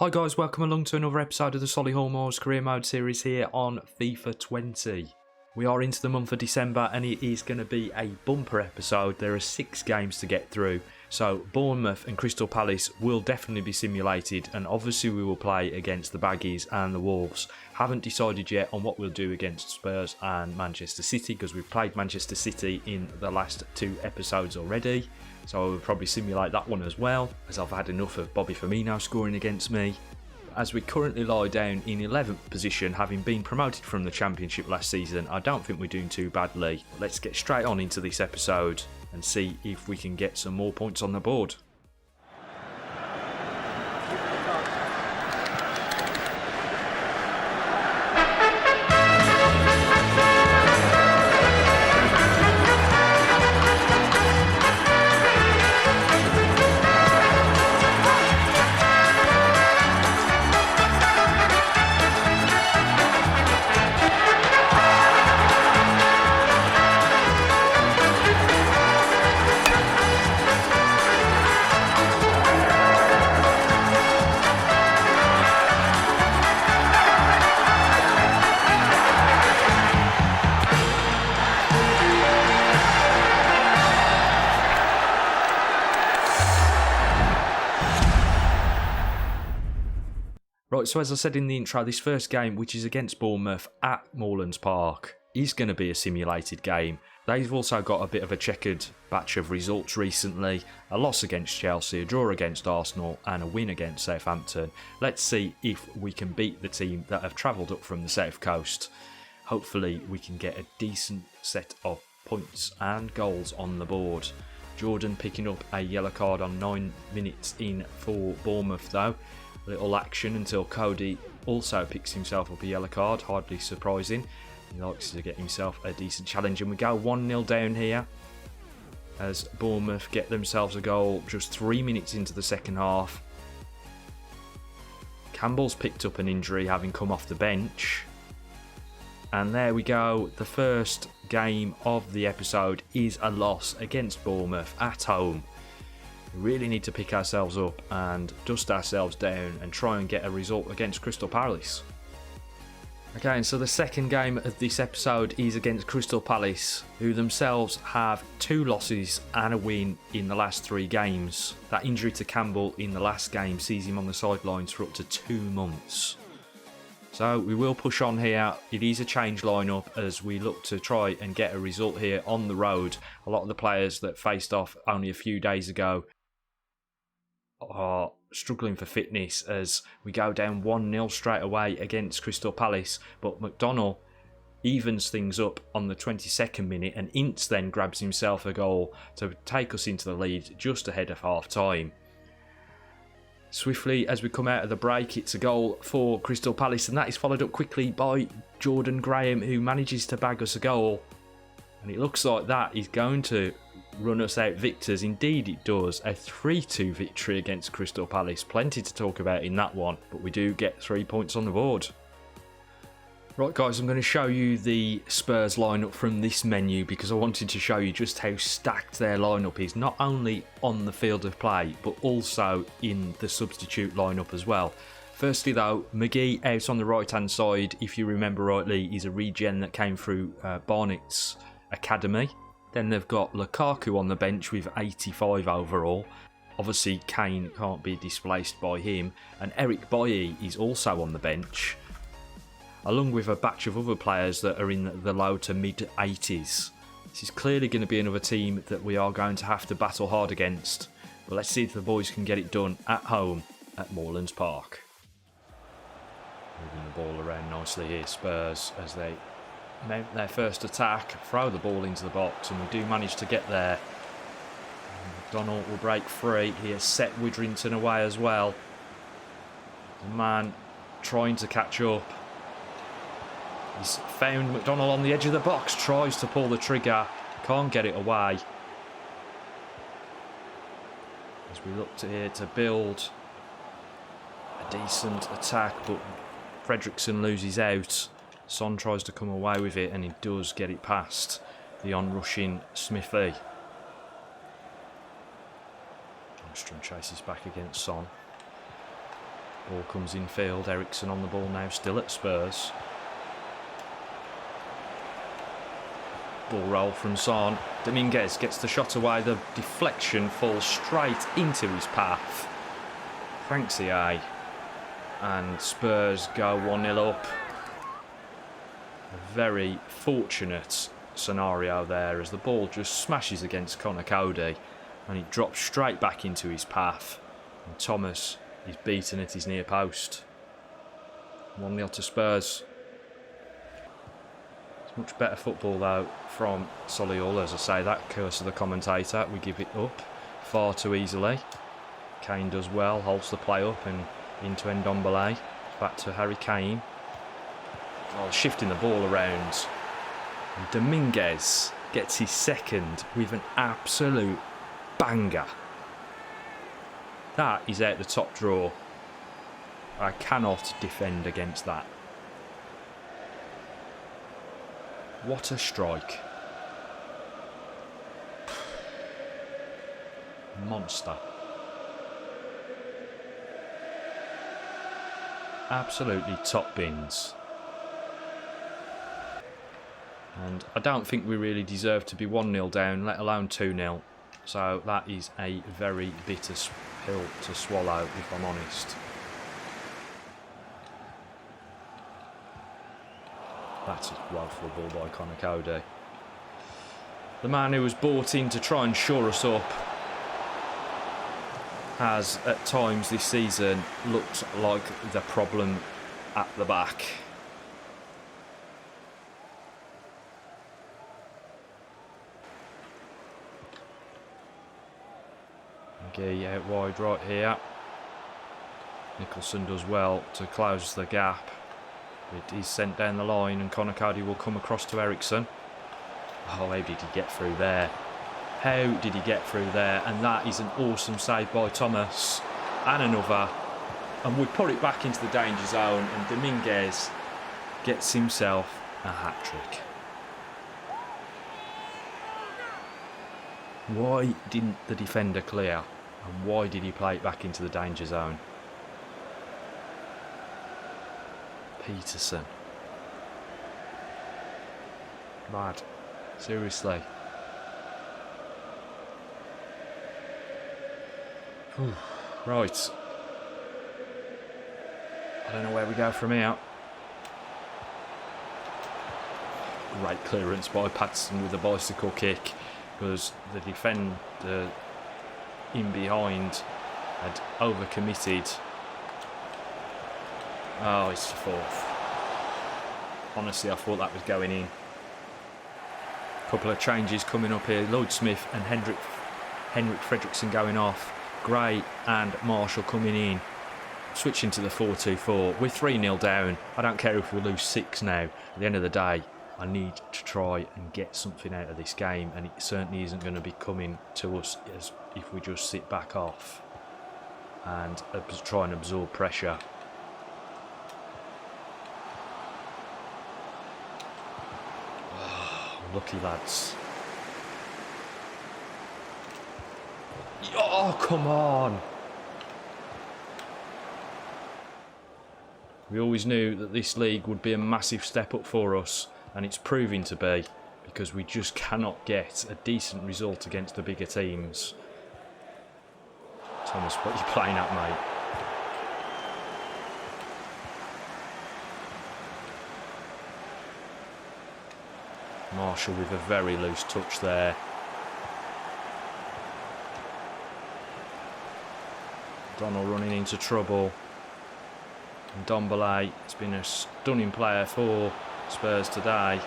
Hi guys, welcome along to another episode of the Solihull Career Mode series here on FIFA 20. We are into the month of December and it is going to be a bumper episode. There are 6 games to get through, so Bournemouth and Crystal Palace will definitely be simulated, and obviously we will play against the Baggies and the Wolves. Haven't decided yet on what we'll do against Spurs and Manchester City, because we've played Manchester City in the last 2 episodes already. So I will probably simulate that one as well, as I've had enough of Bobby Firmino scoring against me. As we currently lie down in 11th position, having been promoted from the Championship last season, I don't think we're doing too badly. Let's get straight on into this episode and see if we can get some more points on the board. Right, so as I said in the intro, this first game, which is against Bournemouth at Moorlands Park, is going to be a simulated game. They've also got a bit of a checkered batch of results recently. A loss against Chelsea, a draw against Arsenal and a win against Southampton. Let's see if we can beat the team that have travelled up from the South Coast. Hopefully we can get a decent set of points and goals on the board. Jordan picking up a yellow card on 9 minutes in for Bournemouth though. Little action until Cody also picks himself up a yellow card, hardly surprising. He likes to get himself a decent challenge, and we go 1-0 down here as Bournemouth get themselves a goal just 3 minutes into the second half. Campbell's picked up an injury, having come off the bench. And there we go, the first game of the episode is a loss against Bournemouth at home. We really need to pick ourselves up and dust ourselves down and try and get a result against Crystal Palace. Okay, and so the second game of this episode is against Crystal Palace, who themselves have 2 losses and a win in the last 3 games. That injury to Campbell in the last game sees him on the sidelines for up to 2 months. So we will push on here. It is a change lineup as we look to try and get a result here on the road. A lot of the players that faced off only a few days ago are struggling for fitness as we go down 1-0 straight away against Crystal Palace, but McDonnell evens things up on the 22nd minute and Ince then grabs himself a goal to take us into the lead just ahead of half time. Swiftly as we come out of the break, it's a goal for Crystal Palace, and that is followed up quickly by Jordan Graham, who manages to bag us a goal, and it looks like that is going to run us out victors. Indeed it does. A 3-2 victory against Crystal Palace. Plenty to talk about in that one, but we do get 3 points on the board. Right guys, I'm going to show you the Spurs lineup from this menu because I wanted to show you just how stacked their lineup is, not only on the field of play but also in the substitute lineup as well. Firstly though, McGee out on the right hand side, if you remember rightly, is a regen that came through Barnett's academy. Then they've got Lukaku on the bench with 85 overall. Obviously Kane can't be displaced by him, and Eric Bailly is also on the bench, along with a batch of other players that are in the low to mid 80s. This is clearly going to be another team that we are going to have to battle hard against, but let's see if the boys can get it done at home at Moorlands Park. Moving the ball around nicely here, Spurs, as they mount their first attack, throw the ball into the box, and we do manage to get there. McDonnell will break free. He has set Widrington away as well. The man trying to catch up. He's found McDonnell on the edge of the box, tries to pull the trigger, can't get it away. As we look to here to build a decent attack, but Fredrickson loses out. Son tries to come away with it and he does get it past the on-rushing Smithy. Armstrong chases back against Son. Ball comes in field. Ericsson on the ball now, still at Spurs. Ball roll from Son. Dominguez gets the shot away. The deflection falls straight into his path. Thanks, EA. And Spurs go 1-0 up. A very fortunate scenario there as the ball just smashes against Connor Cody and it drops straight back into his path. And Thomas is beaten at his near post. 1-0 to Spurs. It's much better football though from Solihull. As I say, that curse of the commentator, we give it up far too easily. Kane does well, holds the play up and into Ndombele. Back to Harry Kane. Oh, shifting the ball around. And Dominguez gets his second with an absolute banger. That is out the top drawer. I cannot defend against that. What a strike. Monster. Absolutely top bins. And I don't think we really deserve to be 1-0 down, let alone 2-0. So that is a very bitter pill to swallow, if I'm honest. That's a woeful ball by Connor Cody. The man who was brought in to try and shore us up has, at times this season, looked like the problem at the back. McGee out wide right here. Nicholson does well to close the gap. It is sent down the line and Connor Cody will come across to Ericsson. Oh, how did he get through there? How did he get through there? And that is an awesome save by Thomas. And another. And we put it back into the danger zone and Dominguez gets himself a hat-trick. Why didn't the defender clear? And why did he play it back into the danger zone? Peterson. Lad, seriously. Whew. Right. I don't know where we go from here. Great clearance by Patterson with a bicycle kick because the defender in behind had overcommitted. Oh, it's the fourth. Honestly, I thought that was going in. Couple of changes coming up here. Lloyd Smith and Henrik Fredriksson going off. Gray and Marshall coming in. Switching to the 4-2-4. We're 3-0 down. I don't care if we lose 6 now. At the end of the day, I need to try and get something out of this game, and it certainly isn't going to be coming to us as if we just sit back off and try and absorb pressure. Lucky lads. Oh, come on. We always knew that this league would be a massive step up for us, and it's proving to be because we just cannot get a decent result against the bigger teams. Thomas, what are you playing at, mate? Marshall with a very loose touch there. Donald running into trouble. And Ndombele has been a stunning player for Spurs today.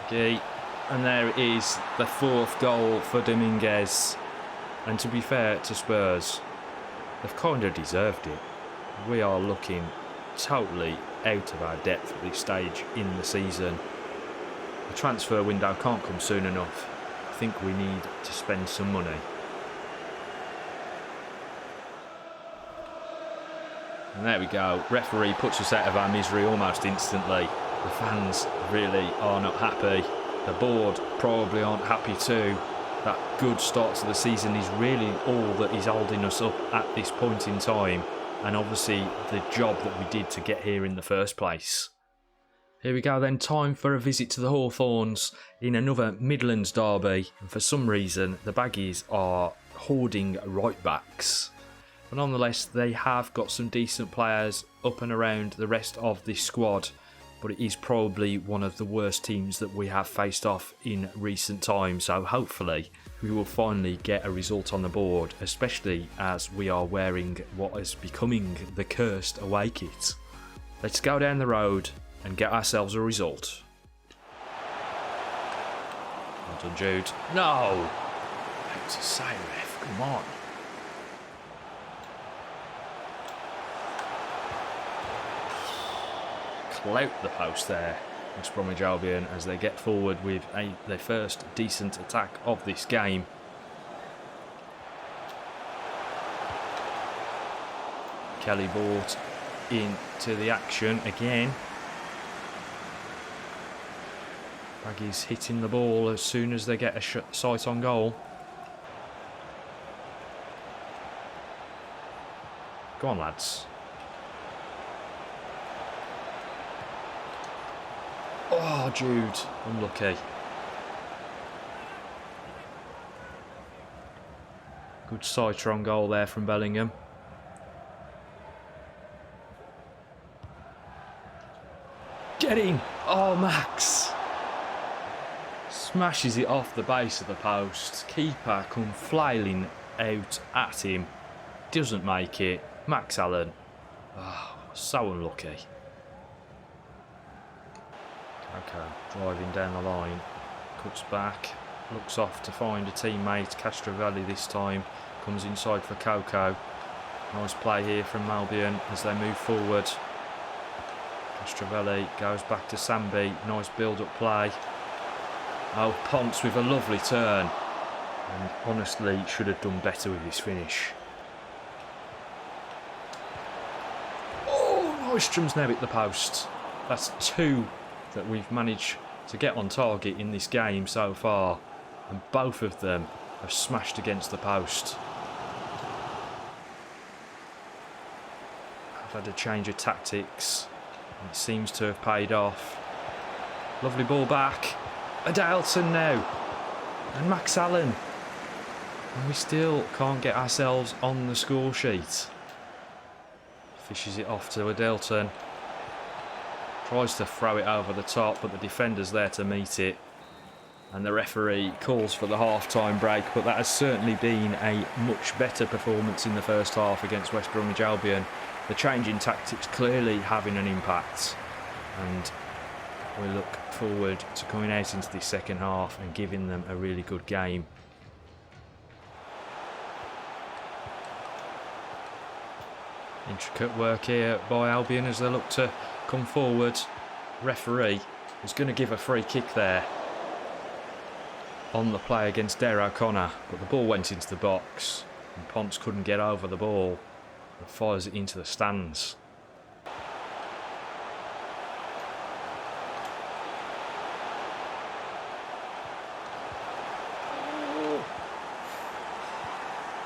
McGee. And there it is, the 4th goal for Dominguez. And to be fair to Spurs, they've kind of deserved it. We are looking totally out of our depth at this stage in the season. The transfer window can't come soon enough. I think we need to spend some money. And there we go. Referee puts us out of our misery almost instantly. The fans really are not happy. The board probably aren't happy too. that good start to the season is really all that is holding us up at this point in time, and obviously the job that we did to get here in the first place. Here we go then, time for a visit to the Hawthorns in another Midlands derby, and for some reason the Baggies are hoarding right backs. But nonetheless, they have got some decent players up and around the rest of this squad, but it is probably one of the worst teams that we have faced off in recent times, so hopefully we will finally get a result on the board, especially as we are wearing what is becoming the cursed away kit. Let's go down the road and get ourselves a result. Well done, Jude. No! It's a say, ref. Come on. Clout the post there, West Bromwich Albion, as they get forward with their first decent attack of this game. Kelly brought into the action again. Baggies hitting the ball as soon as they get a sight on goal. Go on, lads. Oh, Jude, unlucky. Good sighter on goal there from Bellingham. Get in! Oh, Max! Smashes it off the base of the post. Keeper come flailing out at him. Doesn't make it. Max Allen. Oh, so unlucky. Okay, driving down the line. Cuts back. Looks off to find a teammate. Castrovelli this time. Comes inside for Coco. Nice play here from Albion as they move forward. Castrovelli goes back to Sambi. Nice build-up play. Oh, Ponce with a lovely turn. And honestly, should have done better with his finish. Oh, Nystrom's now hit the post. That's two that we've managed to get on target in this game so far. And both of them have smashed against the post. I've had a change of tactics. It seems to have paid off. Lovely ball back. Adelton now. And Max Allen. And we still can't get ourselves on the score sheet. Fishes it off to Adelton. Tries to throw it over the top, but the defender's there to meet it. And the referee calls for the half-time break, but that has certainly been a much better performance in the first half against West Bromwich Albion. The change in tactics clearly having an impact. And we look forward to coming out into the second half and giving them a really good game. Intricate work here by Albion as they look to come forward. Referee is going to give a free kick there on the play against Dare O'Connor, but the ball went into the box and Ponce couldn't get over the ball and fires it into the stands.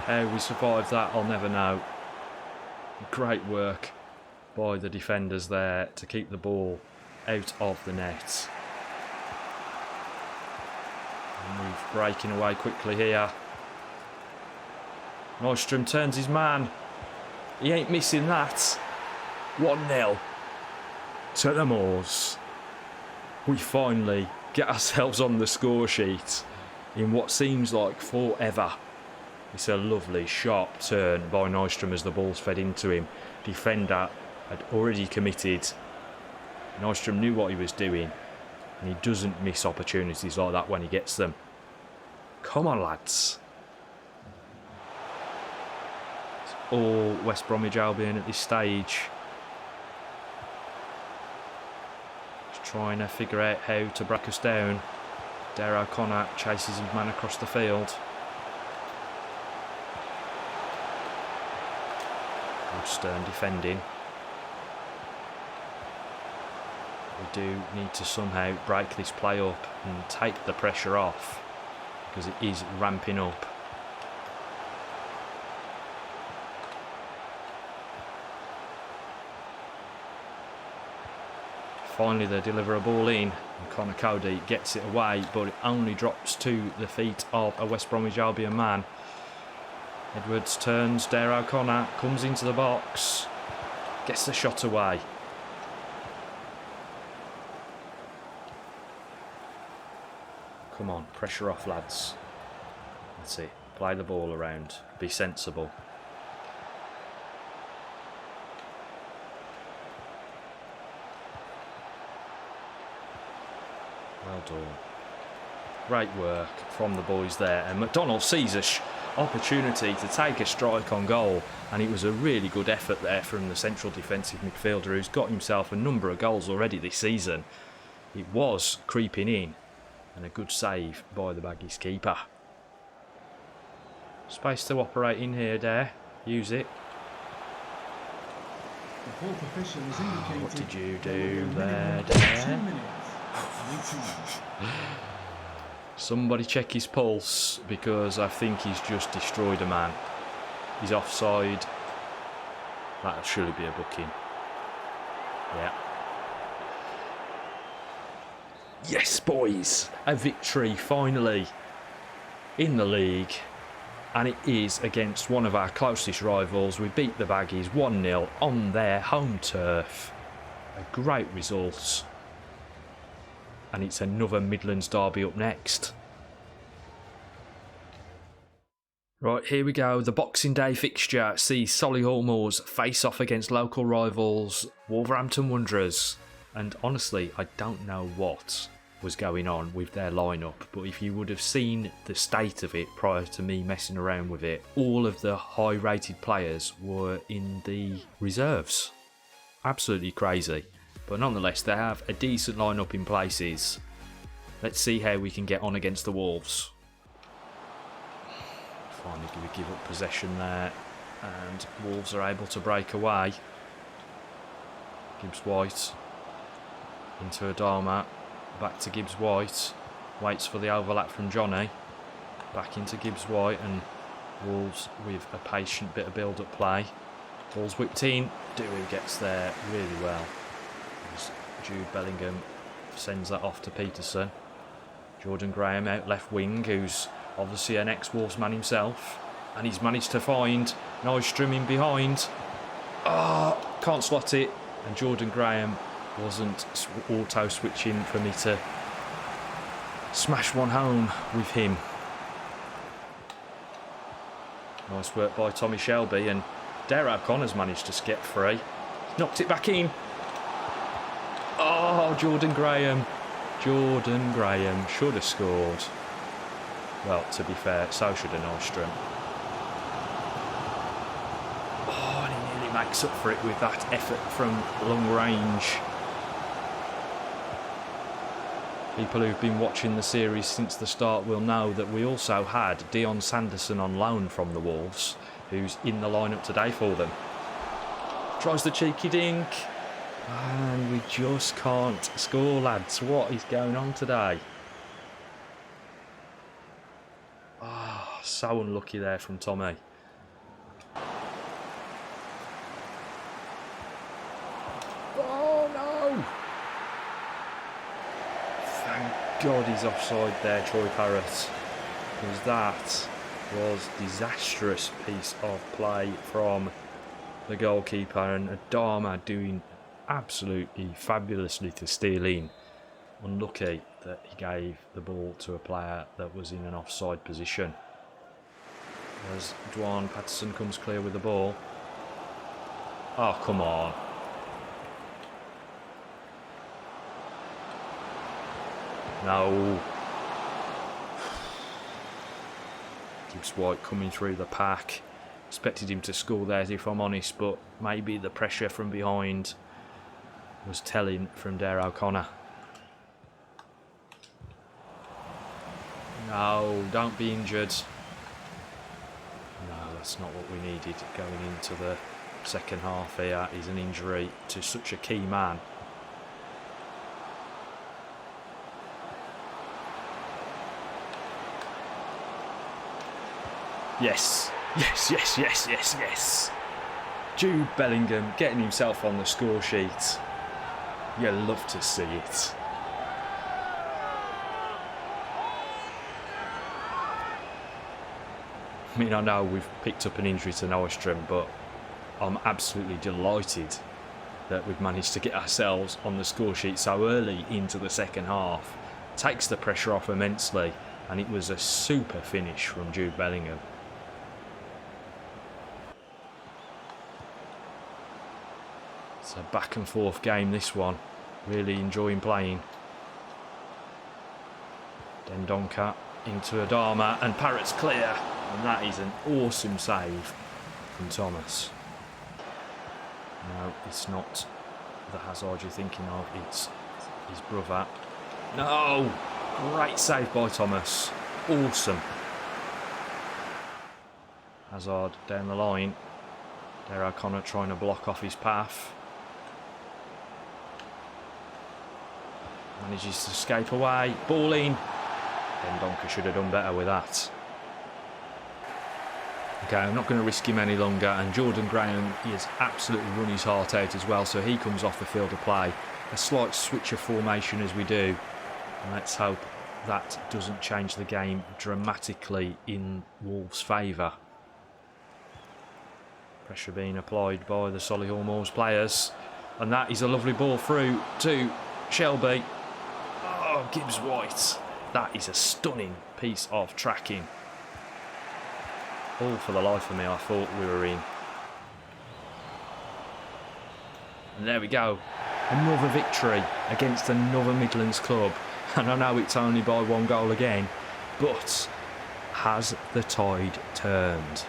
How we survived that, I'll never know. Great work by the defenders there to keep the ball out of the net. Move breaking away quickly here. Nystrom turns his man. He ain't missing that. 1-0 to the Moors. We finally get ourselves on the score sheet in what seems like forever. It's a lovely sharp turn by Nystrom as the ball's fed into him. Defender had already committed. Nystrom knew what he was doing, and he doesn't miss opportunities like that when he gets them. Come on, lads. It's all West Bromwich Albion at this stage. Just trying to figure out how to break us down. Dare O'Connor chases his man across the field. Stern defending. We do need to somehow break this play up and take the pressure off, because it is ramping up. Finally they deliver a ball in and Connor Cody gets it away, but it only drops to the feet of a West Bromwich Albion man. Edwards turns, Dare O'Connor comes into the box, gets the shot away. Come on, pressure off, lads. That's it. Play the ball around. Be sensible. Well done. Great work from the boys there. And McDonald sees an opportunity to take a strike on goal. And it was a really good effort there from the central defensive midfielder who's got himself a number of goals already this season. It was creeping in. And a good save by the Baggies keeper. Space to operate in here, Dare. Use it. The fourth official is indicated. What did you do there, Dare? Somebody check his pulse, because I think he's just destroyed a man. He's offside. That'll surely be a booking. Yeah. Yes, boys! A victory, finally, in the league. And it is against one of our closest rivals. We beat the Baggies 1-0 on their home turf. A great result. And it's another Midlands derby up next. Right, here we go. The Boxing Day fixture sees Solihull Moors face off against local rivals Wolverhampton Wanderers. And honestly, I don't know what was going on with their lineup, but if you would have seen the state of it prior to me messing around with it, all of the high rated players were in the reserves. Absolutely crazy. But nonetheless, they have a decent lineup in places. Let's see how we can get on against the Wolves. Finally, we give up possession there, and Wolves are able to break away. Gibbs White into Adama, back to Gibbs White, waits for the overlap from Johnny, back into Gibbs White, and Wolves with a patient bit of build-up play. Ball's whipped in, Dewey gets there really well. As Jude Bellingham sends that off to Peterson. Jordan Graham out left wing, who's obviously an ex-Wolves man himself, and he's managed to find Nystrom in behind. Can't slot it, and Jordan Graham wasn't auto-switching for me to smash one home with him. Nice work by Tommy Shelby, and Dare O'Connor's managed to get free. Knocked it back in. Jordan Graham. Jordan Graham should have scored. Well, to be fair, so should have Nystrom. And he nearly makes up for it with that effort from long range. People who've been watching the series since the start will know that we also had Dion Sanderson on loan from the Wolves, who's in the lineup today for them. Tries the cheeky dink, and we just can't score, lads. What is going on today? So unlucky there from Tommy. Oh no! Thank God he's offside there, Troy Parrott, because that was a disastrous piece of play from the goalkeeper, and Adama doing absolutely fabulously to steal in. Unlucky that he gave the ball to a player that was in an offside position. As Dwan Patterson comes clear with the ball. Oh, come on. No. Gibbs White coming through the pack. Expected him to score there, if I'm honest, but maybe the pressure from behind was telling from Dare O'Connor. No, don't be injured. No, that's not what we needed going into the second half here. Is an injury to such a key man. Yes. Yes, yes, yes, yes, yes. Jude Bellingham getting himself on the score sheet. You love to see it. I mean, I know we've picked up an injury to Nordstrom, but I'm absolutely delighted that we've managed to get ourselves on the score sheet so early into the second half. Takes the pressure off immensely, and it was a super finish from Jude Bellingham. It's a back and forth game, this one. Really enjoying playing. Dendonka into Adama, and Parrott's clear. And that is an awesome save from Thomas. No, it's not the Hazard you're thinking of, it's his brother. No! Great save by Thomas. Awesome. Hazard down the line. There O'Connor trying to block off his path. Manages to escape away. Ball in. Dendonka should have done better with that. Okay, I'm not going to risk him any longer, and Jordan Graham, he has absolutely run his heart out as well, so he comes off the field of play. A slight switch of formation as we do, and let's hope that doesn't change the game dramatically in Wolves' favour. Pressure being applied by the Solihull Moors players, and that is a lovely ball through to Shelby. Oh, Gibbs White. That is a stunning piece of tracking. All for the life of me, I thought we were in. And there we go. Another victory against another Midlands club. And I know it's only by 1 goal again, but has the tide turned?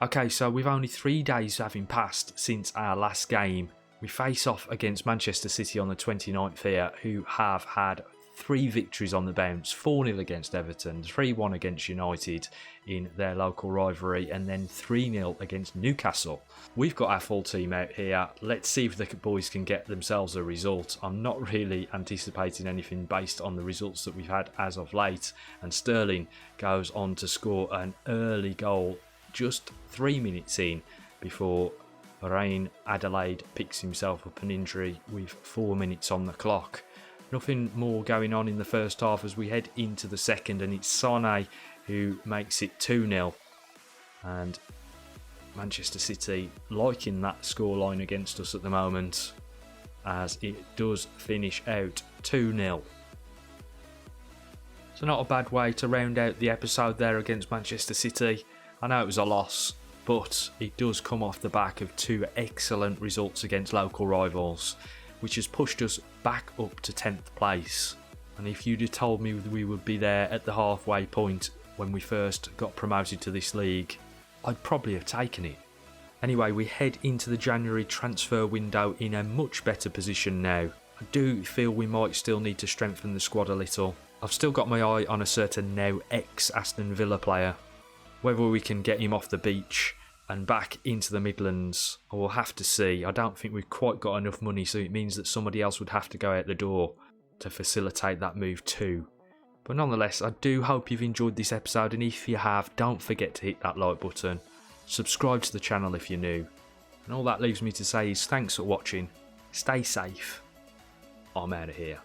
Okay, so with only 3 days having passed since our last game, we face off against Manchester City on the 29th here, who have had 3 victories on the bounce, 4-0 against Everton, 3-1 against United in their local rivalry, and then 3-0 against Newcastle. We've got our full team out here. Let's see if the boys can get themselves a result. I'm not really anticipating anything based on the results that we've had as of late, and Sterling goes on to score an early goal just 3 minutes in before Rain Adelaide picks himself up an injury with 4 minutes on the clock. Nothing more going on in the first half as we head into the second, and it's Sane who makes it 2-0. And Manchester City liking that scoreline against us at the moment, as it does finish out 2-0. So not a bad way to round out the episode there against Manchester City. I know it was a loss, but it does come off the back of 2 excellent results against local rivals, which has pushed us back up to 10th place. And if you'd have told me we would be there at the halfway point when we first got promoted to this league, I'd probably have taken it. Anyway, we head into the January transfer window in a much better position now. I do feel we might still need to strengthen the squad a little. I've still got my eye on a certain now ex-Aston Villa player. Whether we can get him off the beach and back into the Midlands, I will have to see. I don't think we've quite got enough money, so it means that somebody else would have to go out the door to facilitate that move too. But nonetheless, I do hope you've enjoyed this episode, and if you have, don't forget to hit that like button. Subscribe to the channel if you're new. And all that leaves me to say is thanks for watching, stay safe, I'm out of here.